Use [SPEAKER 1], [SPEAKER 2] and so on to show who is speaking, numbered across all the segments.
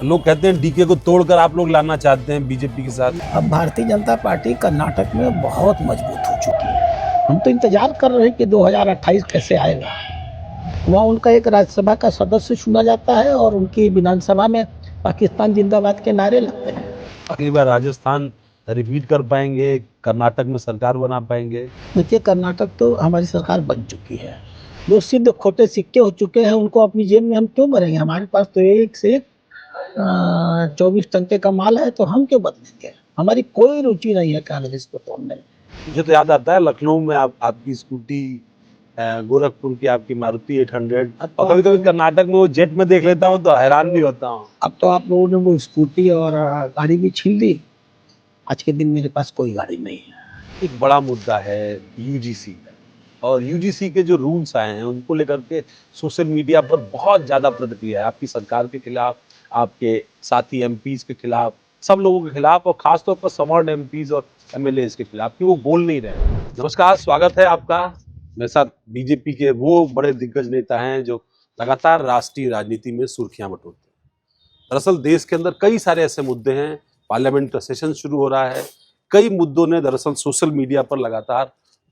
[SPEAKER 1] लोग कहते हैं डीके को तोड़कर आप लोग लाना चाहते हैं बीजेपी के साथ।
[SPEAKER 2] अब भारतीय जनता पार्टी कर्नाटक में बहुत मजबूत हो चुकी है। हम तो इंतजार कर रहे हैं कि 2028 कैसे आएगा। वहाँ उनका एक राज्यसभा का सदस्य चुना जाता है और उनकी विधानसभा में पाकिस्तान जिंदाबाद के नारे लगते हैं।
[SPEAKER 1] अगली बार राजस्थान रिपीट कर पाएंगे, कर्नाटक में सरकार बना पाएंगे?
[SPEAKER 2] देखिए, कर्नाटक तो हमारी सरकार बन चुकी है। जो सिद्ध खोटे सिक्के हो चुके हैं उनको अपनी जेब में हम क्यों भरेंगे। हमारे पास तो एक से एक 24 टंके का माल है, तो हम क्यों बदलेंगे। हमारी कोई रुचि नहीं है कांग्रेस को तोड़ने में।
[SPEAKER 1] मुझे तो याद आता है लखनऊ में आपकी स्कूटी, गोरखपुर की आपकी मारुति 800, और कभी कभी कर्नाटक में वो जेट में देख लेता हूँ तो हैरान भी होता हूँ।
[SPEAKER 2] अब तो आप लोगों ने वो स्कूटी और गाड़ी भी छीन ली। आज के दिन मेरे पास कोई गाड़ी नहीं है।
[SPEAKER 1] एक बड़ा मुद्दा है यूजीसी, और यूजीसी के जो रूल्स आए हैं उनको लेकर के सोशल मीडिया पर बहुत ज्यादा प्रतिक्रिया है, आपकी सरकार के खिलाफ, आपके साथी एमपीज के खिलाफ, सब लोगों के खिलाफ, और खासतौर पर सवर्ण एमपीज और एमएलएज के खिलाफ कि वो बोल नहीं रहे हैं। नमस्कार, स्वागत है आपका। मेरे साथ बीजेपी के वो बड़े दिग्गज नेता हैं जो लगातार राष्ट्रीय राजनीति में सुर्खियां बटोरते हैं। दरअसल देश के अंदर कई सारे ऐसे मुद्दे हैं, पार्लियामेंट का सेशन शुरू हो रहा है, कई मुद्दों ने दरअसल सोशल मीडिया पर लगातार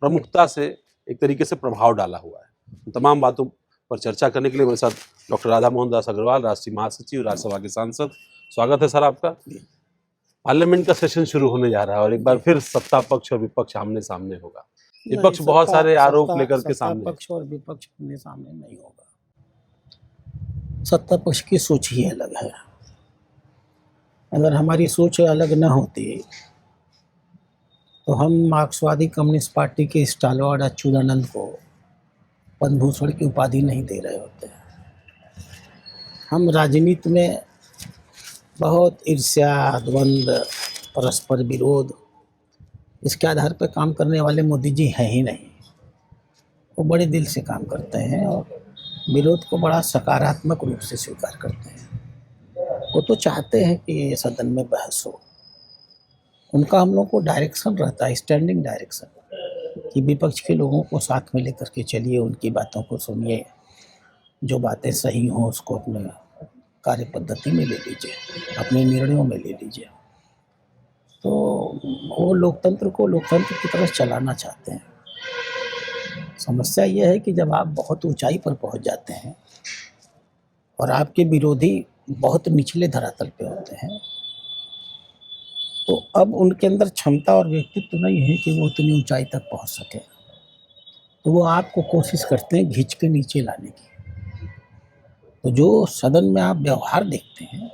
[SPEAKER 1] प्रमुखता से एक तरीके से प्रभाव डाला हुआ है। तमाम बातों पर चर्चा करने के लिए मेरे साथ डॉक्टर राधा मोहन दास अग्रवाल, राष्ट्रीय महासचिव, राज्यसभा के सांसद। स्वागत है सर आपका। पार्लियामेंट का सेशन शुरू होने जा रहा है और एक बार फिर सत्ता पक्ष और विपक्ष आमने सामने होगा। विपक्ष बहुत सारे आरोप लेकर के सामने।
[SPEAKER 2] पक्ष और विपक्ष आमने सामने नहीं होगा। सत्ता पक्ष की सोच ही अलग है। अगर हमारी सोच अलग न होती तो हम मार्क्सवादी कम्युनिस्ट पार्टी के स्टालवाड़ अच्युतानंद को पद्म भूषण की उपाधि नहीं दे रहे होते। हम राजनीति में बहुत ईर्ष्या, द्वंद्व, परस्पर विरोध, इसके आधार पर काम करने वाले मोदी जी हैं ही नहीं। वो बड़े दिल से काम करते हैं और विरोध को बड़ा सकारात्मक रूप से स्वीकार करते हैं। वो तो चाहते हैं कि सदन में बहस हो। उनका हम लोग को डायरेक्शन रहता है, स्टैंडिंग डायरेक्शन, कि विपक्ष के लोगों को साथ में लेकर के चलिए, उनकी बातों को सुनिए, जो बातें सही हों उसको अपने कार्य पद्धति में ले लीजिए, अपने निर्णयों में ले लीजिए। तो वो लोकतंत्र को लोकतंत्र की तरह चलाना चाहते हैं। समस्या ये है कि जब आप बहुत ऊंचाई पर पहुंच जाते हैं और आपके विरोधी बहुत निचले धरातल पे होते हैं, तो अब उनके अंदर क्षमता और व्यक्तित्व नहीं है कि वो उतनी ऊंचाई तक पहुंच सके। तो वो आपको कोशिश करते हैं खींच के नीचे लाने की। तो जो सदन में आप व्यवहार देखते हैं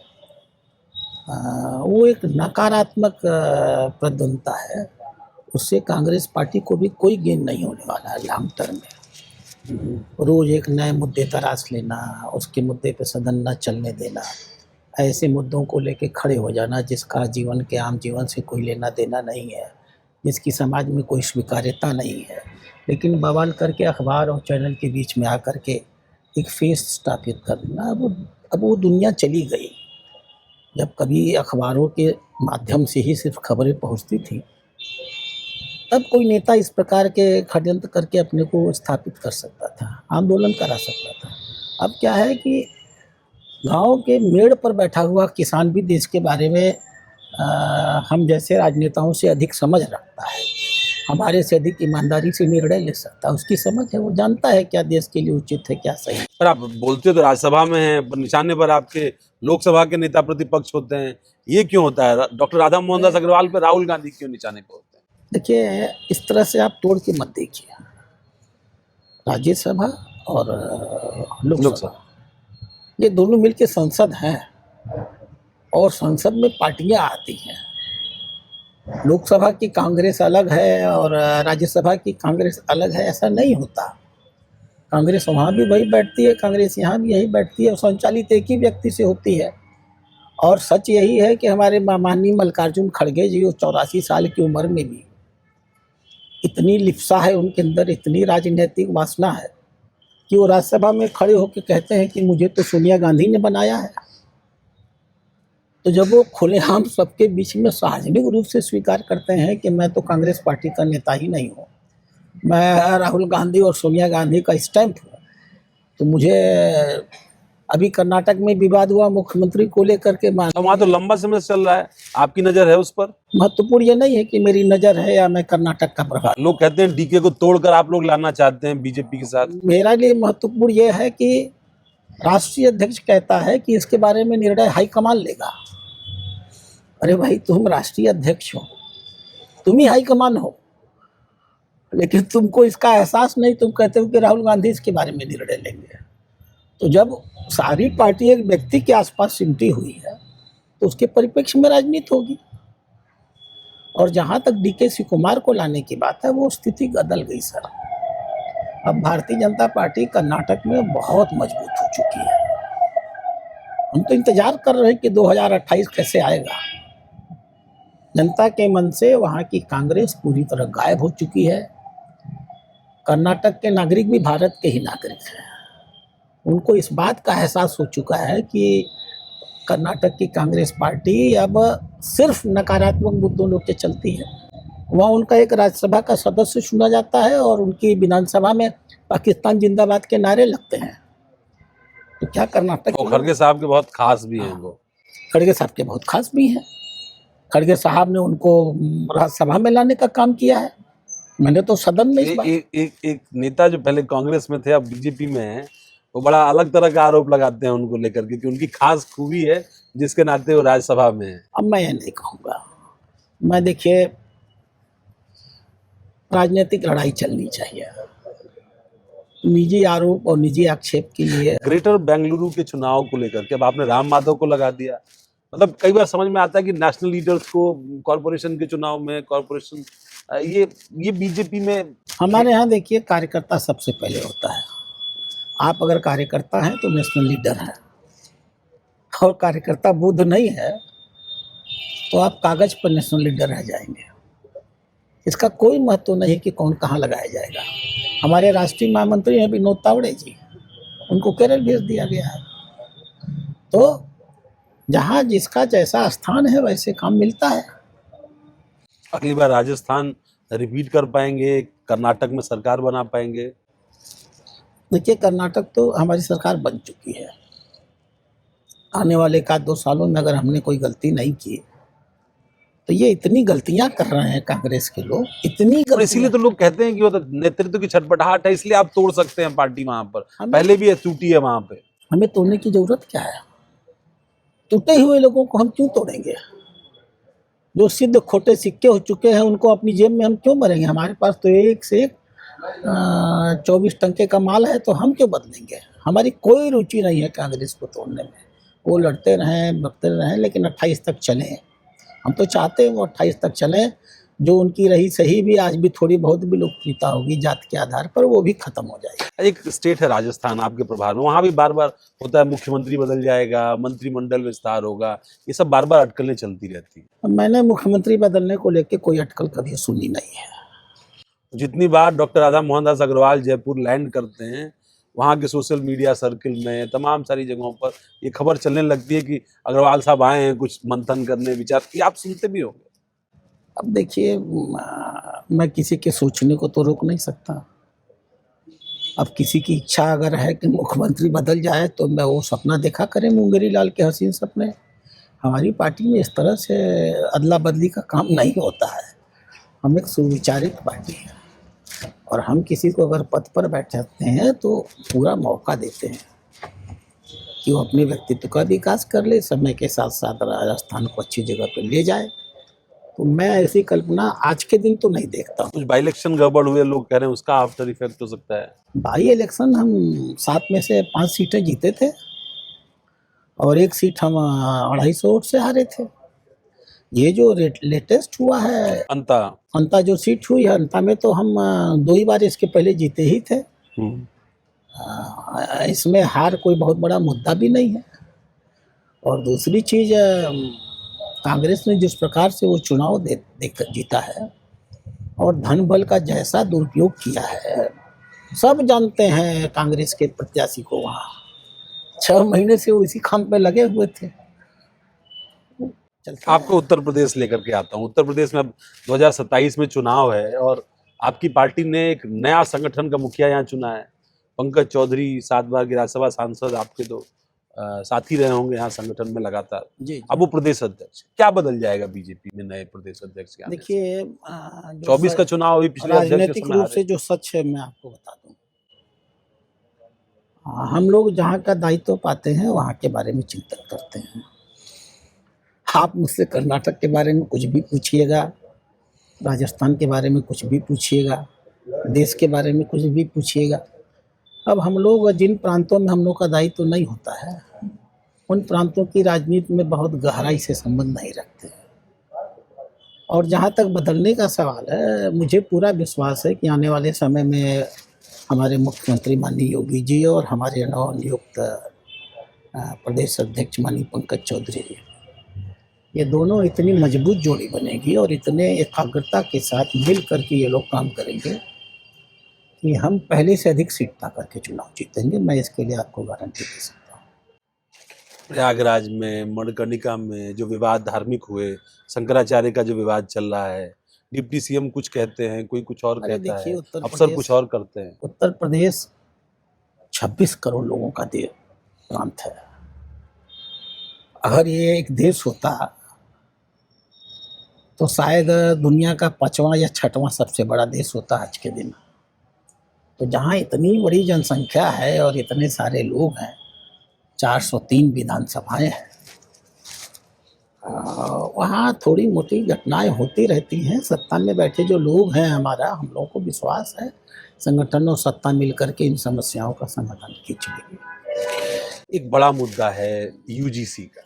[SPEAKER 2] वो एक नकारात्मक प्रवणता है। उससे कांग्रेस पार्टी को भी कोई गेन नहीं होने वाला है लॉन्ग टर्म में। रोज एक नए मुद्दे तराश लेना, उसके मुद्दे पे सदन न चलने देना, ऐसे मुद्दों को लेके खड़े हो जाना जिसका जीवन के आम जीवन से कोई लेना देना नहीं है, जिसकी समाज में कोई स्वीकार्यता नहीं है, लेकिन बवाल करके अखबार और चैनल के बीच में आकर के एक फेस स्थापित कर देना। अब वो दुनिया चली गई। जब कभी अखबारों के माध्यम से ही सिर्फ खबरें पहुंचती थी, तब कोई नेता इस प्रकार के षड्यंत्र करके अपने को स्थापित कर सकता था, आंदोलन करा सकता था। अब क्या है कि गांव के मेड़ पर बैठा हुआ किसान भी देश के बारे में हम जैसे राजनेताओं से अधिक समझ रखता है, हमारे से अधिक ईमानदारी से निर्णय ले सकता है। उसकी समझ है, वो जानता है क्या देश के लिए उचित है, क्या सही है।
[SPEAKER 1] पर आप बोलते तो राज्यसभा में हैं, पर निशाने पर आपके लोकसभा के नेता प्रतिपक्ष होते हैं, ये क्यों होता है? डॉक्टर राधा मोहन दास अग्रवाल पे राहुल गांधी क्यों निशाने पर होते हैं?
[SPEAKER 2] देखिए, इस तरह से आप तोड़ के मत देखिए। राज्यसभा और लोकसभा, ये दोनों मिलके संसद हैं और संसद में पार्टियां आती हैं। लोकसभा की कांग्रेस अलग है और राज्यसभा की कांग्रेस अलग है, ऐसा नहीं होता। कांग्रेस वहाँ भी वही बैठती है, कांग्रेस यहाँ भी यही बैठती है और संचालित एक ही व्यक्ति से होती है। और सच यही है कि हमारे माननीय मल्लिकार्जुन खड़गे जी 84 साल की उम्र में भी इतनी लिप्सा है उनके अंदर, इतनी राजनीतिक वासना है कि वो राज्यसभा में खड़े होकर कहते हैं कि मुझे तो सोनिया गांधी ने बनाया है। तो जब वो खुलेआम सबके बीच में सार्वजनिक रूप से स्वीकार करते हैं कि मैं तो कांग्रेस पार्टी का नेता ही नहीं हूँ, मैं राहुल गांधी और सोनिया गांधी का स्टैंप हूँ, तो मुझे अभी कर्नाटक में विवाद हुआ मुख्यमंत्री को लेकर के।
[SPEAKER 1] तो वहाँ तो लंबा समय से चल रहा है, आपकी नजर है उस पर?
[SPEAKER 2] महत्वपूर्ण ये नहीं है कि मेरी नजर है या मैं कर्नाटक का प्रभाव।
[SPEAKER 1] लोग कहते हैं डीके को तोड़कर आप लोग लाना चाहते हैं बीजेपी के साथ।
[SPEAKER 2] मेरा लिए महत्वपूर्ण ये है कि राष्ट्रीय अध्यक्ष कहता है कि इसके बारे में निर्णय हाईकमान लेगा। अरे भाई, तुम राष्ट्रीय अध्यक्ष हो, तुम ही हाईकमान हो, लेकिन तुमको इसका एहसास नहीं। तुम कहते हो कि राहुल गांधी इसके बारे में निर्णय लेंगे। तो जब सारी पार्टी एक व्यक्ति के आसपास सिमटी हुई है तो उसके परिप्रेक्ष्य में राजनीति होगी। और जहाँ तक डीके शिव कुमार को लाने की बात है, वो स्थिति बदल गई सर। अब भारतीय जनता पार्टी कर्नाटक में बहुत मजबूत हो चुकी है। हम तो इंतजार कर रहे हैं कि 2028 कैसे आएगा। जनता के मन से वहाँ की कांग्रेस पूरी तरह गायब हो चुकी है। कर्नाटक के नागरिक भी भारत के ही नागरिक हैं। उनको इस बात का एहसास हो चुका है कि कर्नाटक की कांग्रेस पार्टी अब सिर्फ नकारात्मक मुद्दों लेकर चलती है। वहाँ उनका एक राज्यसभा का सदस्य चुना जाता है और उनकी विधानसभा में पाकिस्तान जिंदाबाद के नारे लगते हैं। तो क्या कर्नाटक
[SPEAKER 1] और खड़गे साहब के बहुत खास भी हैं वो।
[SPEAKER 2] खड़गे साहब के बहुत खास भी हैं। खड़गे साहब ने उनको राज्यसभा में लाने का काम किया है। मैंने तो सदन में
[SPEAKER 1] एक नेता जो पहले कांग्रेस में थे अब बीजेपी में है, वो बड़ा अलग तरह का आरोप लगाते हैं उनको लेकर के कि उनकी खास खूबी है जिसके नाते वो राज्यसभा में है।
[SPEAKER 2] अब मैं ये नहीं कहूँगा। मैं देखिए, राजनीतिक लड़ाई चलनी चाहिए, निजी आरोप और निजी आक्षेप के लिए।
[SPEAKER 1] ग्रेटर बेंगलुरु के चुनाव को लेकर के अब आपने राम माधव को लगा दिया। मतलब कई बार समझ में आता है कि नेशनल लीडर्स को कॉर्पोरेशन के चुनाव में कॉर्पोरेशन ये बीजेपी में।
[SPEAKER 2] हमारे यहाँ देखिए, कार्यकर्ता सबसे पहले होता है। आप अगर कार्यकर्ता हैं तो नेशनल लीडर हैं, और कार्यकर्ता बुद्ध नहीं है तो आप कागज पर नेशनल लीडर रह जाएंगे। इसका कोई महत्व नहीं कि कौन कहाँ लगाया जाएगा। हमारे राष्ट्रीय महामंत्री हैं विनोद तावड़े जी, उनको केरल भेज दिया गया है। तो जहाँ जिसका जैसा स्थान है वैसे काम मिलता है।
[SPEAKER 1] अगली बार राजस्थान रिपीट कर पाएंगे, कर्नाटक में सरकार बना पाएंगे?
[SPEAKER 2] देखिए, कर्नाटक तो हमारी सरकार बन चुकी है। आने वाले 1-2 सालों में अगर हमने कोई गलती नहीं की तो ये इतनी गलतियां कर रहे हैं कांग्रेस के लोग, इतनी
[SPEAKER 1] और इसीलिए तो लोग कहते हैं कि वो तो नेतृत्व की छटपटाहट है, इसलिए आप तोड़ सकते हैं पार्टी। वहां पर पहले भी टूटी है, वहां पे
[SPEAKER 2] हमें तोड़ने की जरूरत क्या है? टूटे हुए लोगों को हम क्यों तोड़ेंगे? जो सिद्ध खोटे सिक्के हो चुके हैं उनको अपनी जेब में हम क्यों भरेंगे? हमारे पास तो एक से एक 24 टंके का माल है, तो हम क्यों बदलेंगे? हमारी कोई रुचि नहीं है कांग्रेस को तोड़ने में। वो लड़ते रहें बकते रहें, लेकिन 28 तक चलें। हम तो चाहते हैं वो 28 तक चलें। जो उनकी रही सही भी आज भी थोड़ी बहुत भी लोकप्रियता होगी जात के आधार पर, वो भी खत्म हो जाएगी।
[SPEAKER 1] एक स्टेट है राजस्थान आपके प्रभार में, वहां भी बार बार होता है मुख्यमंत्री बदल जाएगा, मंत्रिमंडल विस्तार होगा, ये सब बार बार अटकलें चलती रहती है।
[SPEAKER 2] मैंने मुख्यमंत्री बदलने को लेकर कोई अटकल कभी सुनी नहीं है।
[SPEAKER 1] जितनी बार डॉक्टर राधा मोहन दास अग्रवाल जयपुर लैंड करते हैं, वहाँ के सोशल मीडिया सर्किल में तमाम सारी जगहों पर ये खबर चलने लगती है कि अग्रवाल साहब आए हैं कुछ मंथन करने, विचार। ये आप सुनते भी होंगे।
[SPEAKER 2] अब देखिए, मैं किसी के सोचने को तो रोक नहीं सकता। अब किसी की इच्छा अगर है कि मुख्यमंत्री बदल जाए तो मैं वो सपना देखा करें, मुंगेरी लाल के हसीन सपने। हमारी पार्टी में इस तरह से अदला बदली का काम नहीं होता है। हम एक सुविचारित पार्टी है, और हम किसी को अगर पद पर बैठाते हैं तो पूरा मौका देते हैं कि वो अपने व्यक्तित्व का विकास कर ले, समय के साथ साथ राजस्थान को अच्छी जगह पर ले जाए। तो मैं ऐसी कल्पना आज के दिन तो नहीं देखता हूँ।
[SPEAKER 1] कुछ बाई इलेक्शन गड़बड़ हुए, लोग कह रहे हैं उसका आफ्टर इफेक्ट हो सकता है।
[SPEAKER 2] बाई इलेक्शन हम 7 में से 5 सीटें जीते थे, और 1 सीट हम 250 वोट से हारे थे। ये जो लेटेस्ट हुआ है अंता जो सीट हुई है, अंता में तो हम 2 ही बार इसके पहले जीते ही थे। इसमें हार कोई बहुत बड़ा मुद्दा भी नहीं है। और दूसरी चीज़, कांग्रेस ने जिस प्रकार से वो चुनाव जीता है और धन बल का जैसा दुरुपयोग किया है, सब जानते हैं। कांग्रेस के प्रत्याशी को वहाँ 6 महीने से वो इसी काम पे लगे हुए थे।
[SPEAKER 1] आपको उत्तर प्रदेश लेकर के आता हूँ। उत्तर प्रदेश में अब 2027 में चुनाव है और आपकी पार्टी ने एक नया संगठन का मुखिया यहाँ चुना है। पंकज चौधरी 7 बार के राज्यसभा सांसद आपके, तो साथी रहे होंगे यहाँ संगठन में लगातार।
[SPEAKER 2] जी
[SPEAKER 1] अब वो प्रदेश अध्यक्ष, क्या बदल जाएगा बीजेपी में नए प्रदेश अध्यक्ष के आने से?
[SPEAKER 2] देखिए,
[SPEAKER 1] 24 का चुनाव अभी पिछले अध्यक्ष के
[SPEAKER 2] राजनीतिक
[SPEAKER 1] समय
[SPEAKER 2] रूप
[SPEAKER 1] हारे।
[SPEAKER 2] से जो सच है मैं आपको बता दूं। हम लोग जहाँ का दायित्व पाते हैं वहाँ के बारे में चिंतन करते हैं। आप मुझसे कर्नाटक के बारे में कुछ भी पूछिएगा, राजस्थान के बारे में कुछ भी पूछिएगा, देश के बारे में कुछ भी पूछिएगा। अब हम लोग जिन प्रांतों में हम लोग का दायित्व नहीं होता है, उन प्रांतों की राजनीति में बहुत गहराई से संबंध नहीं रखते हैं। और जहाँ तक बदलने का सवाल है, मुझे पूरा विश्वास है कि आने वाले समय में हमारे मुख्यमंत्री माननीय योगी जी और हमारे नवनियुक्त प्रदेश अध्यक्ष माननीय पंकज चौधरी जी, ये दोनों इतनी मजबूत जोड़ी बनेगी और इतने एकाग्रता के साथ मिल करके ये लोग काम करेंगे कि हम पहले से अधिक सीट पा करके चुनाव जीतेंगे। मैं इसके लिए आपको गारंटी दे सकता हूँ।
[SPEAKER 1] प्रयागराज में, मणिकर्णिका में जो विवाद धार्मिक हुए, शंकराचार्य का जो विवाद चल रहा है, डिप्टी सीएम कुछ कहते हैं, कोई कुछ और
[SPEAKER 2] अरे
[SPEAKER 1] कहता
[SPEAKER 2] देखिए,
[SPEAKER 1] है,
[SPEAKER 2] उत्तर
[SPEAKER 1] अफसर
[SPEAKER 2] प्रदेश
[SPEAKER 1] कुछ और करते हैं।
[SPEAKER 2] उत्तर प्रदेश 26 करोड़ लोगों का प्रांत है। अगर ये एक देश होता तो शायद दुनिया का 5वां या 6वां सबसे बड़ा देश होता आज के दिन। तो जहाँ इतनी बड़ी जनसंख्या है और इतने सारे लोग हैं, 403 विधानसभाएं हैं, वहाँ थोड़ी मोटी घटनाएं होती रहती हैं। सत्ता में बैठे जो लोग हैं, हम लोगों को विश्वास है संगठन और सत्ता मिलकर के इन समस्याओं का समाधान खींच लेगी।
[SPEAKER 1] एक बड़ा मुद्दा है यूजीसी का,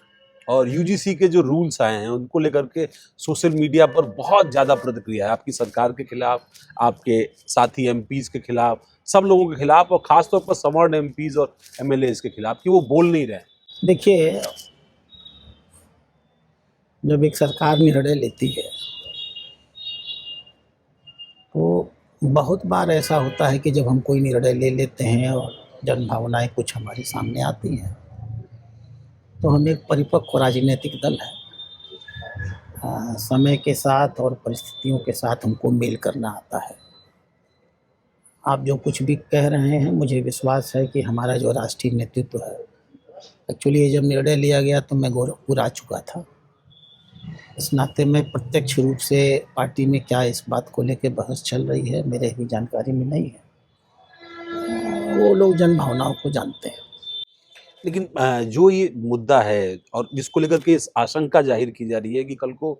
[SPEAKER 1] और यूजीसी के जो रूल्स आए हैं उनको लेकर के सोशल मीडिया पर बहुत ज़्यादा प्रतिक्रिया है, आपकी सरकार के खिलाफ, आपके साथी एमपीज के खिलाफ, सब लोगों के खिलाफ, और खासतौर पर सवर्ण एमपीज और एमएलएज के खिलाफ कि वो बोल नहीं रहे।
[SPEAKER 2] देखिए, जब एक सरकार निर्णय लेती है तो बहुत बार ऐसा होता है कि जब हम कोई निर्णय ले लेते हैं और जन भावनाएं कुछ हमारे सामने आती हैं, तो हम एक परिपक्व राजनीतिक दल है। समय के साथ और परिस्थितियों के साथ हमको मेल करना आता है। आप जो कुछ भी कह रहे हैं, मुझे विश्वास है कि हमारा जो राष्ट्रीय नेतृत्व है, एक्चुअली ये जब निर्णय लिया गया तो मैं गोरखपुर आ चुका था। इस नाते में प्रत्यक्ष रूप से पार्टी में क्या इस बात को लेकर बहस चल रही है मेरे भी जानकारी में नहीं है। वो लोग जन भावनाओं को जानते हैं।
[SPEAKER 1] लेकिन जो ये मुद्दा है और जिसको लेकर के इस आशंका जाहिर की जा रही है कि कल को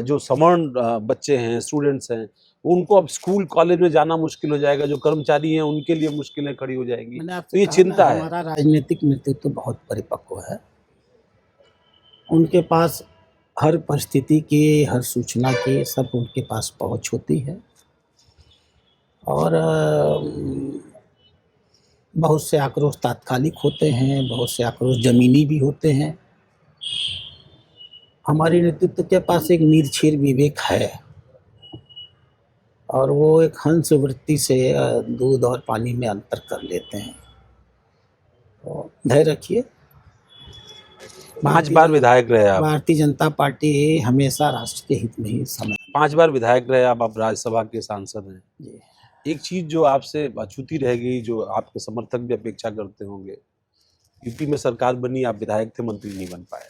[SPEAKER 1] जो सवर्ण बच्चे हैं, स्टूडेंट्स हैं, उनको अब स्कूल कॉलेज में जाना मुश्किल हो जाएगा, जो कर्मचारी हैं उनके लिए मुश्किलें खड़ी हो जाएंगी,
[SPEAKER 2] मैंने
[SPEAKER 1] तो
[SPEAKER 2] आपसे
[SPEAKER 1] ये
[SPEAKER 2] कहा
[SPEAKER 1] चिंता
[SPEAKER 2] ना,
[SPEAKER 1] है।
[SPEAKER 2] हमारा राजनीतिक नेतृत्व बहुत परिपक्व है। उनके पास हर परिस्थिति की, हर सूचना की सब उनके पास पहुंच होती है। और बहुत से आक्रोश तात्कालिक होते हैं, बहुत से आक्रोश जमीनी भी होते हैं। हमारे नेतृत्व के पास एक निरक्षीर विवेक है और वो एक हंस वृत्ति से दूध और पानी में अंतर कर लेते हैं। तो धैर्य रखिए।
[SPEAKER 1] 5 बार विधायक रहे आप,
[SPEAKER 2] भारतीय जनता पार्टी हमेशा राष्ट्र के हित में ही समय
[SPEAKER 1] 5 बार विधायक रहे आप राज्यसभा के सांसद हैं।
[SPEAKER 2] जी।
[SPEAKER 1] एक चीज जो आपसे अछूती रह गई, जो आपके समर्थक भी अपेक्षा करते होंगे, यूपी में सरकार बनी, आप विधायक थे, मंत्री नहीं बन पाए।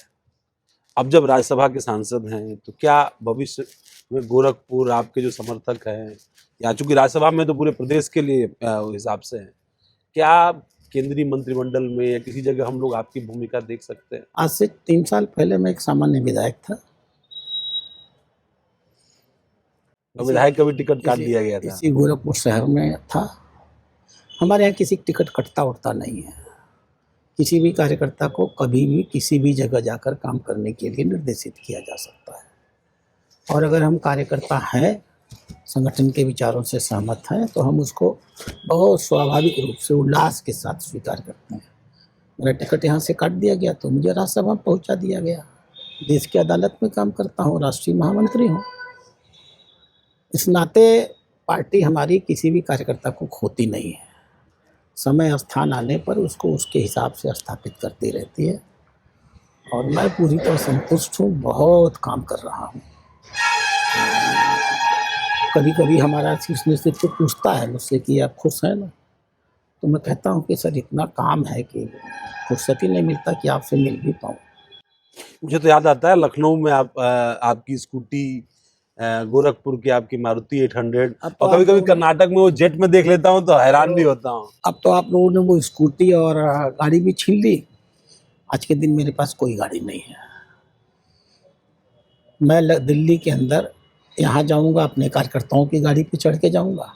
[SPEAKER 1] अब जब राज्यसभा के सांसद हैं तो क्या भविष्य में गोरखपुर आपके जो समर्थक हैं, या चूंकि राज्यसभा में तो पूरे प्रदेश के लिए हिसाब से हैं, क्या केंद्रीय मंत्रिमंडल में या किसी जगह हम लोग आपकी भूमिका देख सकते हैं?
[SPEAKER 2] आज से 3 साल पहले मैं एक सामान्य विधायक था।
[SPEAKER 1] विधायक का भी टिकट काट दिया गया था।
[SPEAKER 2] इसी गोरखपुर शहर में था। हमारे यहाँ किसी टिकट कटता उठता नहीं है। किसी भी कार्यकर्ता को कभी भी किसी भी जगह जाकर काम करने के लिए निर्देशित किया जा सकता है। और अगर हम कार्यकर्ता हैं, संगठन के विचारों से सहमत हैं, तो हम उसको बहुत स्वाभाविक रूप से उल्लास के साथ स्वीकार करते हैं। मेरा टिकट यहाँ से काट दिया गया तो मुझे राज्यसभा पहुँचा दिया गया। देश की अदालत में काम करता हूँ, राष्ट्रीय महामंत्री हूँ। इस नाते पार्टी हमारी किसी भी कार्यकर्ता को खोती नहीं है। समय स्थान आने पर उसको उसके हिसाब से स्थापित करती रहती है और मैं पूरी तरह संतुष्ट हूँ। बहुत काम कर रहा हूँ। कभी कभी हमारा शीर्ष नेतृत्व पूछता है मुझसे कि आप खुश हैं ना, तो मैं कहता हूँ कि सर इतना काम है कि फुर्सत ही नहीं मिलता कि आपसे मिल भी पाऊँ।
[SPEAKER 1] मुझे तो याद आता है लखनऊ में आपकी स्कूटी, गोरखपुर की आपकी मारुति 800,
[SPEAKER 2] अब तो
[SPEAKER 1] और कभी
[SPEAKER 2] आप
[SPEAKER 1] कभी
[SPEAKER 2] लोगों ने
[SPEAKER 1] कर्नाटक में वो जेट में देख लेता हूँ तो हैरान भी होता हूँ।
[SPEAKER 2] अब तो आप लोगों ने वो स्कूटी और गाड़ी भी छीन ली। आज के दिन मेरे पास कोई गाड़ी नहीं है। मैं दिल्ली के अंदर यहाँ जाऊँगा अपने कार्यकर्ताओं की गाड़ी पे चढ़ के जाऊँगा।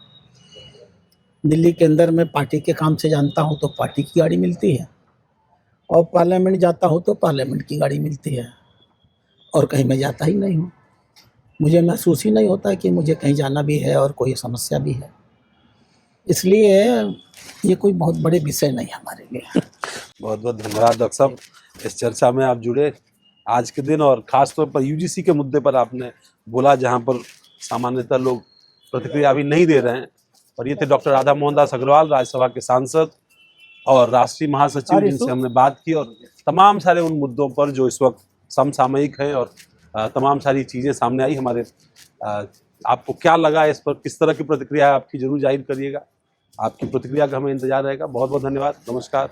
[SPEAKER 2] दिल्ली के अंदर मैं पार्टी के काम से जानता हूँ तो पार्टी की गाड़ी मिलती है, और पार्लियामेंट जाता हूँ तो पार्लियामेंट की गाड़ी मिलती है, और कहीं मैं जाता ही नहीं हूँ। मुझे महसूस ही नहीं होता कि मुझे कहीं जाना भी है और कोई समस्या भी है। इसलिए ये कोई बहुत बड़े विषय नहीं है हमारे लिए।
[SPEAKER 1] बहुत बहुत धन्यवाद डॉक्टर साहब, इस चर्चा में आप जुड़े आज के दिन, और खास तौर पर यूजीसी के मुद्दे पर आपने बोला जहां पर सामान्यतः लोग प्रतिक्रिया अभी नहीं दे रहे हैं। और ये थे डॉक्टर राधा मोहन दास अग्रवाल, राज्यसभा के सांसद और राष्ट्रीय महासचिव, जिनसे हमने बात की, और तमाम सारे उन मुद्दों पर जो इस वक्त समसामयिक हैं, और तमाम सारी चीज़ें सामने आई हमारे। आपको क्या लगा इस पर, किस तरह की प्रतिक्रिया है आपकी, जरूर जाहिर करिएगा। आपकी प्रतिक्रिया का हमें इंतजार रहेगा। बहुत बहुत धन्यवाद, नमस्कार।